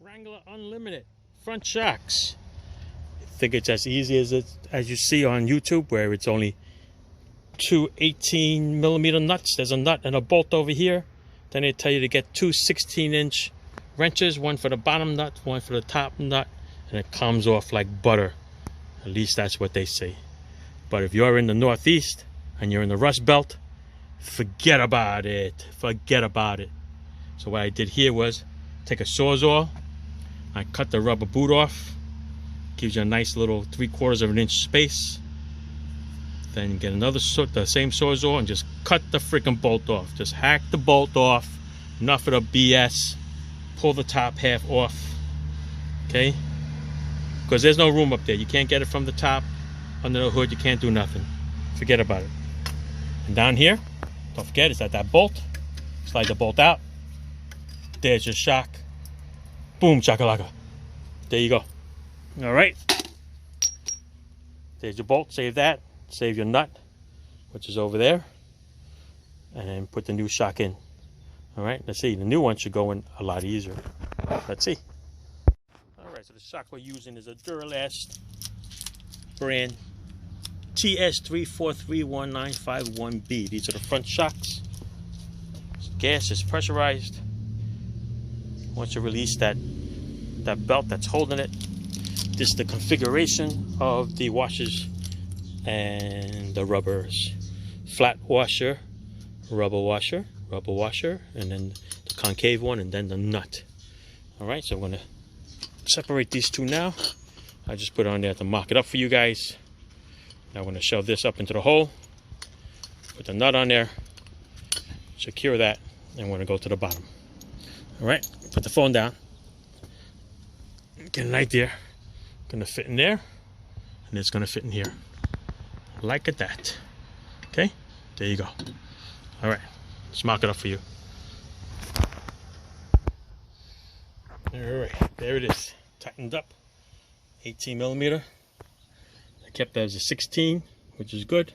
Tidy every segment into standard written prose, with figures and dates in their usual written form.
Wrangler Unlimited front shocks. I think it's as easy as you see on YouTube, where it's only two 18mm nuts. There's a nut and a bolt over here. Then they tell you to get two 16-inch wrenches, one for the bottom nut, one for the top nut, and it comes off like butter. At least that's what they say. But if you're in the Northeast and you're in the Rust Belt, forget about it. Forget about it. So what I did here was take a Sawzall. I cut the rubber boot off. Gives you a nice little 3/4 of an inch space. Then get another the same Sawzall and just cut the freaking bolt off. Just hack the bolt off. Enough of the BS. Pull the top half off. Okay? Because there's no room up there. You can't get it from the top. Under the hood, you can't do nothing. Forget about it. And down here, don't forget, it's at that bolt. Slide the bolt out. There's your shock. Boom, chakalaka. There you go. All right. There's your bolt. Save that. Save your nut, which is over there. And then put the new shock in. All right. Let's see. The new one should go in a lot easier. Let's see. All right. So the shock we're using is a Duralast brand TS343191B. These are the front shocks. Gas is pressurized. Once you release that belt that's holding it, this is the configuration of the washers and the rubbers. Flat washer, rubber washer, and then the concave one, and then the nut. All right, so I'm gonna separate these two now. I just put it on there to mock it up for you guys. Now I'm gonna shove this up into the hole, put the nut on there, secure that, and we're gonna go to the bottom. All right, put the phone down. Get an idea. Gonna fit in there, and it's gonna fit in here, like that. Okay, there you go. All right, let's mock it up for you. All right, there it is, tightened up. 18mm. I kept that as a 16, which is good.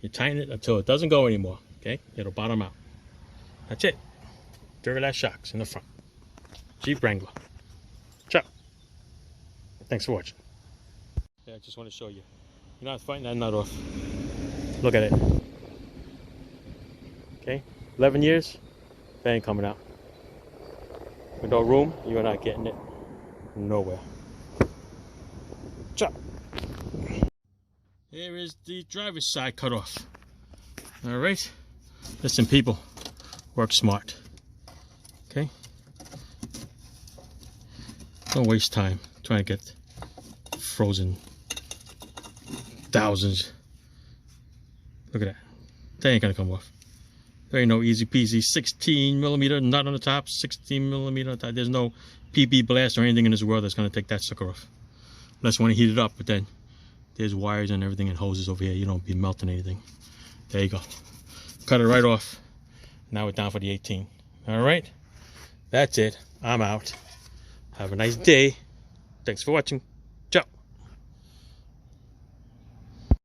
You tighten it until it doesn't go anymore. Okay, it'll bottom out. That's it. Duralast shocks in the front. Jeep Wrangler. Ciao. Thanks for watching. Yeah, I just want to show you. You're not fighting that nut off. Look at it. Okay, 11 years, that ain't coming out. With no room, you're not getting it nowhere. Ciao. Here is the driver's side cut off. All right. Listen, people, work smart. Okay. Don't waste time trying to get frozen thousands. Look at that. That ain't gonna come off. There ain't no easy peasy 16mm nut on the top, 16mm on the top. There's no PB blast or anything in this world that's gonna take that sucker off. Unless you want to heat it up, but then there's wires and everything and hoses over here. You don't be melting anything. There you go. Cut it right off. Now we're down for the 18. All right. That's it. I'm out. Have a nice day. Thanks for watching.